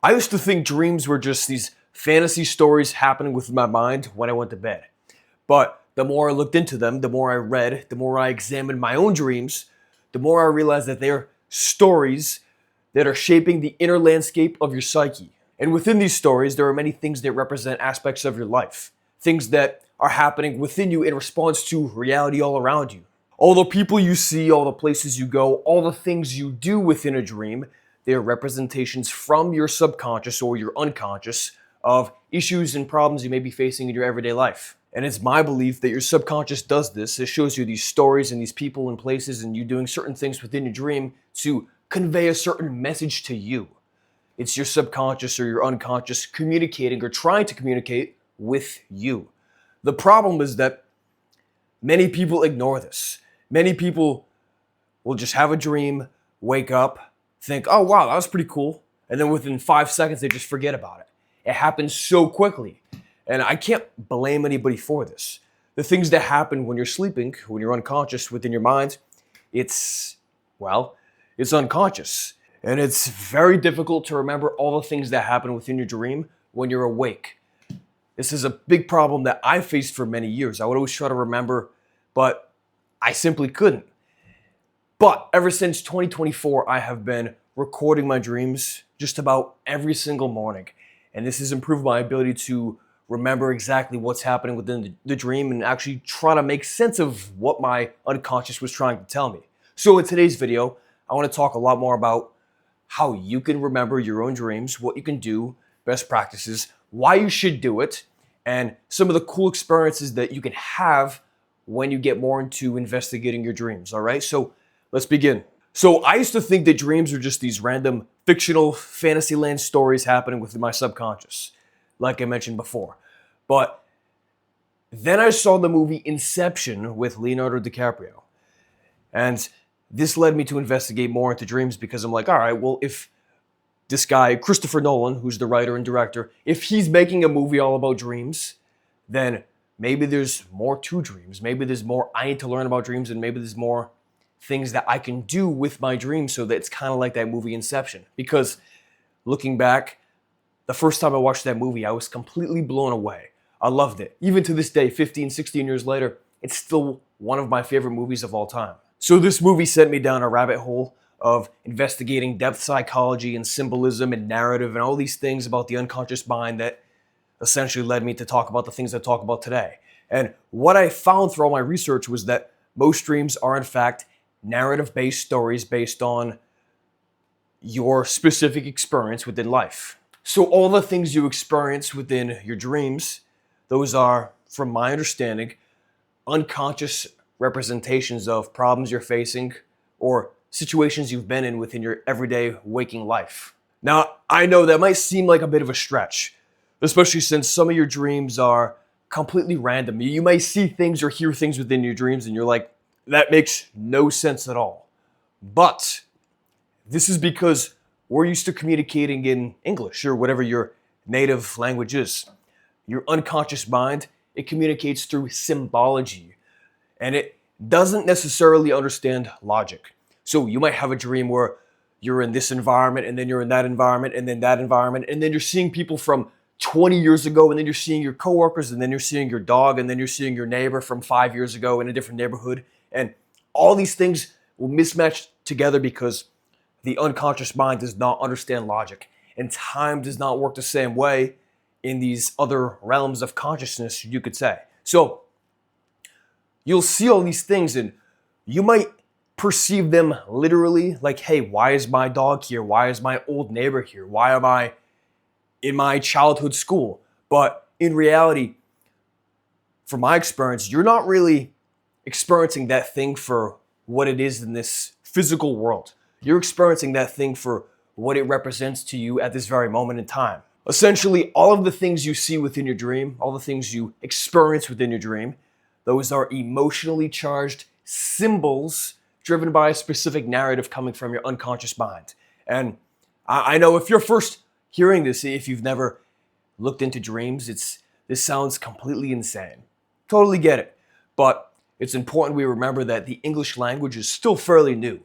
I used to think dreams were just these fantasy stories happening within my mind when I went to bed. But the more I looked into them, the more I read, the more I examined my own dreams, the more I realized that they are stories that are shaping the inner landscape of your psyche. And within these stories, there are many things that represent aspects of your life, things that are happening within you in response to reality all around you. All the people you see, all the places you go, all the things you do within a dream, they are representations from your subconscious or your unconscious of issues and problems you may be facing in your everyday life. And it's my belief that your subconscious does this. It shows you these stories and these people and places and you doing certain things within your dream to convey a certain message to you. It's your subconscious or your unconscious communicating or trying to communicate with you. The problem is that many people ignore this. Many people will just have a dream, wake up, think, oh wow, that was pretty cool. And then within 5 seconds, they just forget about it. It happens so quickly. And I can't blame anybody for this. The things that happen when you're sleeping, when you're unconscious within your mind, it's unconscious. And it's very difficult to remember all the things that happen within your dream when you're awake. This is a big problem that I faced for many years. I would always try to remember, but I simply couldn't. But ever since 2024, I have been recording my dreams just about every single morning. And this has improved my ability to remember exactly what's happening within the dream and actually try to make sense of what my unconscious was trying to tell me. So in today's video, I want to talk a lot more about how you can remember your own dreams, what you can do, best practices, why you should do it, and some of the cool experiences that you can have when you get more into investigating your dreams, all right? So let's begin. So I used to think that dreams were just these random fictional fantasyland stories happening within my subconscious, like I mentioned before. But then I saw the movie Inception with Leonardo DiCaprio. And this led me to investigate more into dreams because I'm like, all right, well, if this guy, Christopher Nolan, who's the writer and director, if he's making a movie all about dreams, then maybe there's more to dreams. Maybe there's more I need to learn about dreams, and maybe there's more things that I can do with my dreams so that it's kind of like that movie Inception. Because looking back, the first time I watched that movie, I was completely blown away. I loved it. Even to this day, 15, 16 years later, it's still one of my favorite movies of all time. So this movie sent me down a rabbit hole of investigating depth psychology and symbolism and narrative and all these things about the unconscious mind that essentially led me to talk about the things I talk about today. And what I found through all my research was that most dreams are in fact narrative-based stories based on your specific experience within life. So all the things you experience within your dreams, those are, from my understanding, unconscious representations of problems you're facing or situations you've been in within your everyday waking life. Now, I know that might seem like a bit of a stretch, especially since some of your dreams are completely random. You may see things or hear things within your dreams and you're like, that makes no sense at all. But this is because we're used to communicating in English or whatever your native language is. Your unconscious mind, it communicates through symbology, and it doesn't necessarily understand logic. So you might have a dream where you're in this environment, and then you're in that environment, and then that environment, and then you're seeing people from 20 years ago, and then you're seeing your coworkers, and then you're seeing your dog, and then you're seeing your neighbor from 5 years ago in a different neighborhood. And all these things will mismatch together because the unconscious mind does not understand logic, and time does not work the same way in these other realms of consciousness, you could say. So you'll see all these things and you might perceive them literally, like, hey, why is my dog here? Why is my old neighbor here? Why am I in my childhood school? But in reality, from my experience, you're not really experiencing that thing for what it is in this physical world. You're experiencing that thing for what it represents to you at this very moment in time. Essentially, all of the things you see within your dream, all the things you experience within your dream, those are emotionally charged symbols driven by a specific narrative coming from your unconscious mind. And I know if you're first hearing this, if you've never looked into dreams, this sounds completely insane. Totally get it. But it's important we remember that the English language is still fairly new.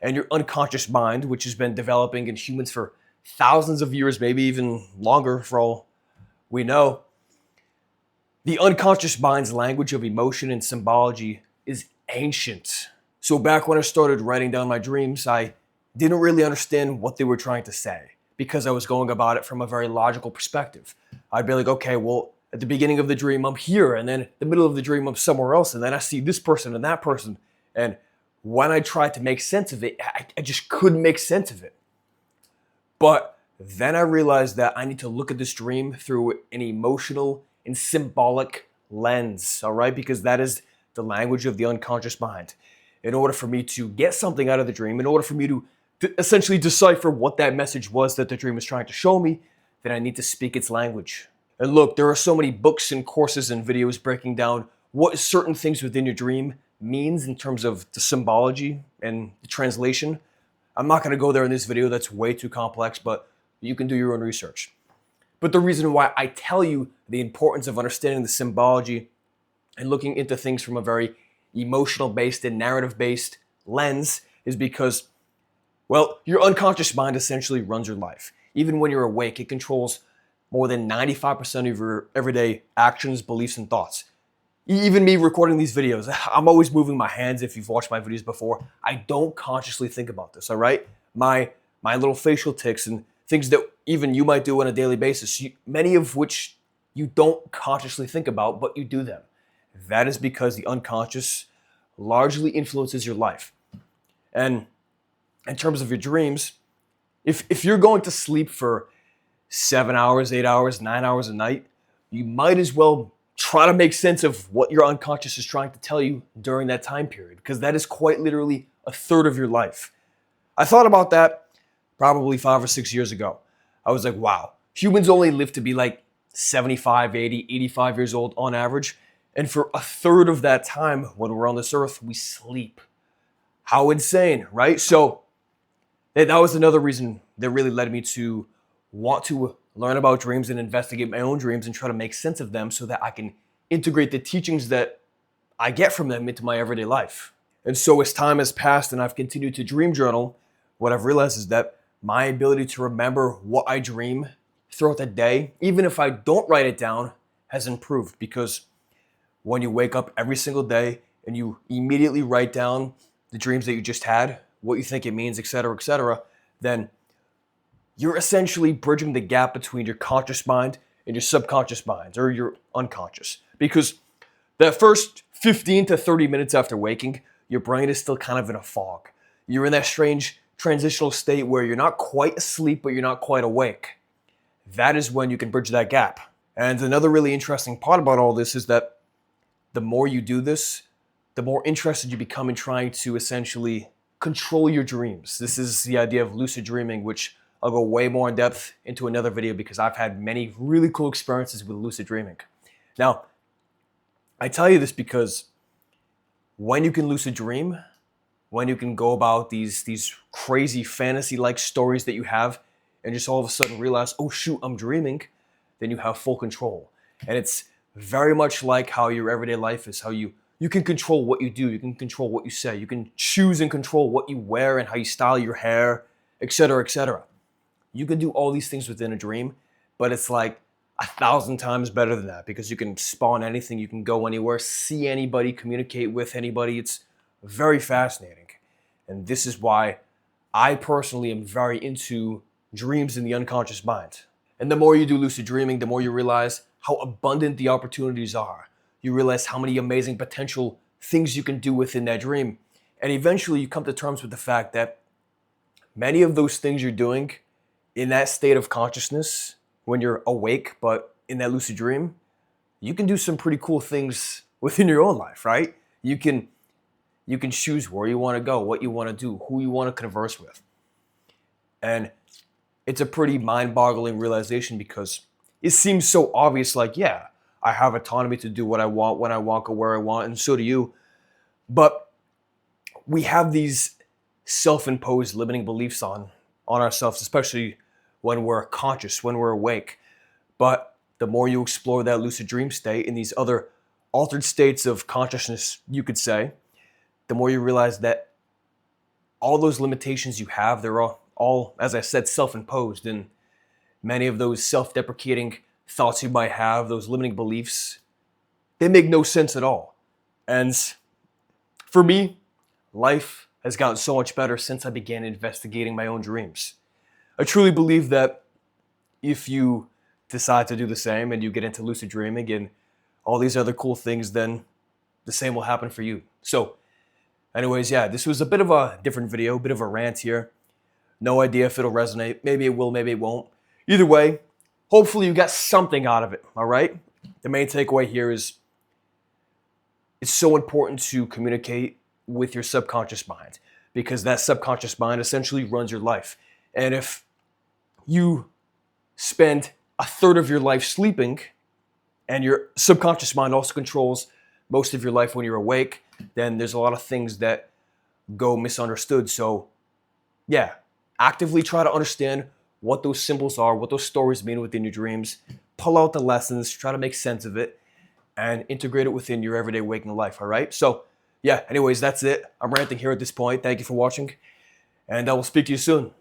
And your unconscious mind, which has been developing in humans for thousands of years, maybe even longer for all we know. The unconscious mind's language of emotion and symbology is ancient. So back when I started writing down my dreams, I didn't really understand what they were trying to say because I was going about it from a very logical perspective. I'd be like, okay, well, at the beginning of the dream, I'm here, and then the middle of the dream, I'm somewhere else, and then I see this person and that person. And when I tried to make sense of it, I just couldn't make sense of it. But then I realized that I need to look at this dream through an emotional and symbolic lens, all right? Because that is the language of the unconscious mind. In order for me to get something out of the dream, in order for me to essentially decipher what that message was that the dream was trying to show me, then I need to speak its language. And look, there are so many books and courses and videos breaking down what certain things within your dream means in terms of the symbology and the translation. I'm not going to go there in this video, that's way too complex, but you can do your own research. But the reason why I tell you the importance of understanding the symbology and looking into things from a very emotional-based and narrative-based lens is because, well, your unconscious mind essentially runs your life. Even when you're awake, it controls more than 95% of your everyday actions, beliefs, and thoughts. Even me recording these videos, I'm always moving my hands. If you've watched my videos before, I don't consciously think about this, all right? My little facial tics and things that even you might do on a daily basis, many of which you don't consciously think about, but you do them. That is because the unconscious largely influences your life. And in terms of your dreams, if you're going to sleep for 7 hours, 8 hours, 9 hours a night, you might as well try to make sense of what your unconscious is trying to tell you during that time period, because that is quite literally a third of your life. I thought about that probably 5 or 6 years ago. I was like, wow, humans only live to be like 75, 80, 85 years old on average. And for a third of that time when we're on this earth, we sleep. How insane, right? So that was another reason that really led me to want to learn about dreams and investigate my own dreams and try to make sense of them so that I can integrate the teachings that I get from them into my everyday life. And so as time has passed and I've continued to dream journal, what I've realized is that my ability to remember what I dream throughout the day, even if I don't write it down, has improved. Because when you wake up every single day and you immediately write down the dreams that you just had, what you think it means, etc., then you're essentially bridging the gap between your conscious mind and your subconscious mind, or your unconscious. Because that first 15 to 30 minutes after waking, your brain is still kind of in a fog. You're in that strange transitional state where you're not quite asleep, but you're not quite awake. That is when you can bridge that gap. And another really interesting part about all this is that the more you do this, the more interested you become in trying to essentially control your dreams. This is the idea of lucid dreaming, which I'll go way more in depth into another video because I've had many really cool experiences with lucid dreaming. Now, I tell you this because when you can lucid dream, when you can go about these crazy fantasy-like stories that you have and just all of a sudden realize, oh shoot, I'm dreaming, then you have full control. And it's very much like how your everyday life is, how you can control what you do, you can control what you say, you can choose and control what you wear and how you style your hair, etc. You can do all these things within a dream, but it's like 1,000 times better than that because you can spawn anything, you can go anywhere, see anybody, communicate with anybody. It's very fascinating. And this is why I personally am very into dreams in the unconscious mind. And the more you do lucid dreaming, the more you realize how abundant the opportunities are. You realize how many amazing potential things you can do within that dream. And eventually you come to terms with the fact that many of those things you're doing in that state of consciousness, when you're awake, but in that lucid dream, you can do some pretty cool things within your own life, right? You can choose where you want to go, what you want to do, who you want to converse with. And it's a pretty mind-boggling realization because it seems so obvious, like, yeah, I have autonomy to do what I want, when I want, go where I want, and so do you. But we have these self-imposed limiting beliefs on ourselves, especially when we're conscious, when we're awake. But the more you explore that lucid dream state in these other altered states of consciousness, you could say, the more you realize that all those limitations you have, they're all all, as I said, self-imposed, and many of those self-deprecating thoughts you might have, those limiting beliefs, they make no sense at all. And for me, life has gotten so much better since I began investigating my own dreams. I truly believe that if you decide to do the same and you get into lucid dreaming and all these other cool things, then the same will happen for you. So anyways, yeah, this was a bit of a different video, a bit of a rant here. No idea if it'll resonate. Maybe it will, maybe it won't. Either way, hopefully you got something out of it, all right? The main takeaway here is it's so important to communicate with your subconscious mind, because that subconscious mind essentially runs your life. And if you spend a third of your life sleeping and your subconscious mind also controls most of your life when you're awake, then there's a lot of things that go misunderstood. So yeah, actively try to understand what those symbols are, what those stories mean within your dreams, pull out the lessons, try to make sense of it, and integrate it within your everyday waking life, all right? So yeah, anyways, that's it. I'm ranting here at this point. Thank you for watching, and I will speak to you soon.